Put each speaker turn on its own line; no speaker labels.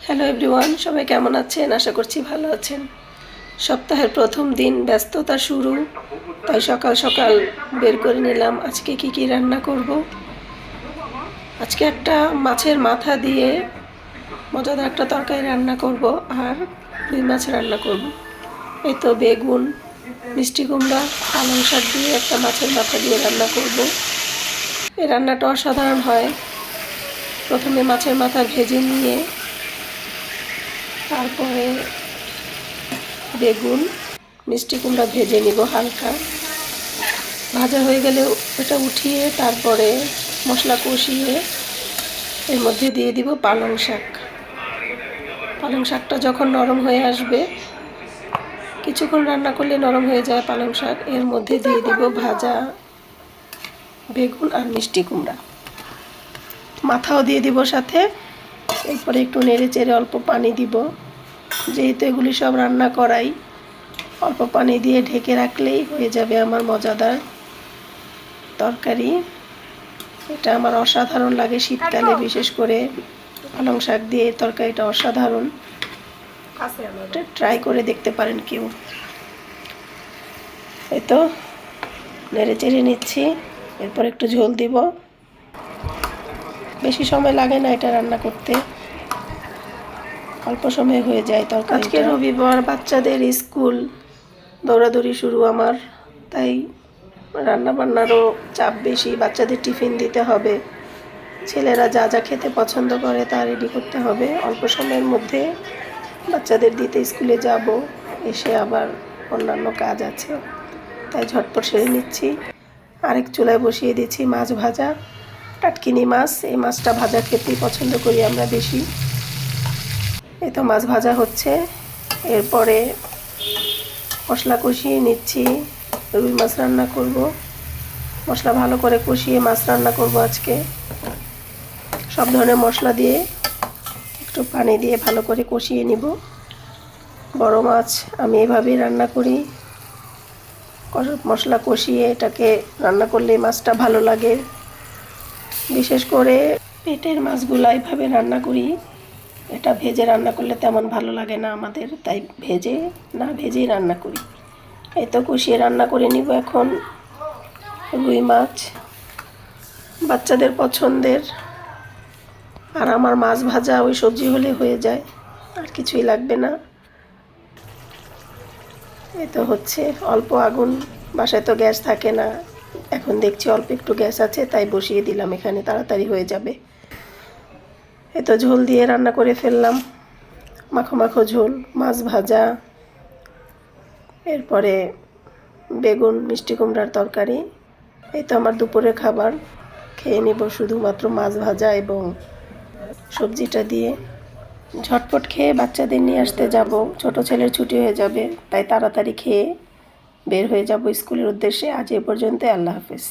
Hello everyone, সবাই কেমন আছেন? আশা করছি ভালো আছেন। সপ্তাহের প্রথম দিন, ব্যস্ততা শুরু, তাই সকাল সকাল বের করে নিলাম আজকে কি রান্না করব। আজকে একটা মাছের মাথা দিয়ে মজাদার একটা তরকারি রান্না করব আর রুই মাছ রান্না করব। এই তো বেগুন, মিষ্টি কুমড়া, পালং শাক দিয়ে একটা মাছের মাথা দিয়ে রান্না করব। এই রান্নাটা অসাধারণ হয়। প্রথমে মাছের মাথা ভেজে নিয়ে তারপরে বেগুন, মিষ্টি কুমড়া ভেজে নিব হালকা। ভাজা হয়ে গেলে এটা উঠিয়ে তারপরে মশলা কষিয়ে এর মধ্যে দিয়ে দিব পালং শাক। পালং শাকটা যখন নরম হয়ে আসবে, কিছুক্ষণ রান্না করলে নরম হয়ে যায় পালং শাক, এর মধ্যে দিয়ে দিব ভাজা বেগুন আর মিষ্টি কুমড়া, মাথাও দিয়ে দিব সাথে। এরপরে একটু নেড়ে চেড়ে অল্প পানি দিব, যেহেতু এগুলি সব রান্না করাই, অল্প পানি দিয়ে ঢেকে রাখলেই হয়ে যাবে আমার মজাদার তরকারি। এটা আমার অসাধারণ লাগে শীতকালে, বিশেষ করে পালং শাক দিয়ে তরকারিটা অসাধারণ। ট্রাই করে দেখতে পারেন কেউ। এই তো নেড়ে চেড়ে নিচ্ছি, এরপর একটু ঝোল দিব। বেশি সময় লাগে না এটা রান্না করতে, অল্প সময় হয়ে যায় তরকারি। আজকে রবিবার, বাচ্চাদের স্কুল, দৌড়াদৌড়ি শুরু আমার, তাই রান্না বান্নারও চাপ বেশি। বাচ্চাদের টিফিন দিতে হবে, ছেলেরা যা যা খেতে পছন্দ করে তা রেডি করতে হবে। অল্প সময়ের মধ্যে বাচ্চাদের দিতে স্কুলে যাব, এসে আবার অন্যান্য কাজ আছে, তাই ঝটপট সেরে নিচ্ছি। আরেক চুলায় বসিয়ে দিচ্ছি মাছ ভাজা, টাটকিনি মাছ। এই মাছটা ভাজা খেতেই পছন্দ করি আমরা বেশি। এই তো মাছ ভাজা হচ্ছে, এরপরে মশলা কষিয়ে নিচ্ছি। রুই মাছ রান্না করব, মশলা ভালো করে কষিয়ে মাছ রান্না করব আজকে। সব ধরনের মশলা দিয়ে একটু পানি দিয়ে ভালো করে কষিয়ে নিব। বড় মাছ আমি এভাবেই রান্না করি, মশলা কষিয়ে এটাকে রান্না করলে মাছটা ভালো লাগে। বিশেষ করে পেটের মাছগুলো এইভাবে রান্না করি, এটা ভেজে রান্না করলে তেমন ভালো লাগে না আমাদের, তাই ভেজেই রান্না করি। এই তো কষিয়ে রান্না করে নিব এখন রুই মাছ, বাচ্চাদের পছন্দের। আর আমার মাছ ভাজা ওই সবজি হলে হয়ে যায়, আর কিছুই লাগবে না। এই তো হচ্ছে, অল্প আগুন, বাসায় তো গ্যাস থাকে না, এখন দেখছি অল্প একটু গ্যাস আছে, তাই বসিয়ে দিলাম এখানে, তাড়াতাড়ি হয়ে যাবে। এই তো ঝোল দিয়ে রান্না করে ফেললাম, মাখো মাখো ঝোল, মাছ ভাজা, এরপরে বেগুন মিষ্টি কুমড়ার তরকারি। এই তো আমার দুপুরের খাবার, খেয়ে নেব শুধুমাত্র মাছ ভাজা এবং সবজিটা দিয়ে। ঝটপট খেয়ে বাচ্চাদের নিয়ে আসতে যাব, ছোট ছেলের ছুটি হয়ে যাবে, তাই তাড়াতাড়ি খেয়ে বের হয়ে যাব স্কুলের উদ্দেশ্যে। আজ এ পর্যন্ত, আল্লাহ হাফেজ।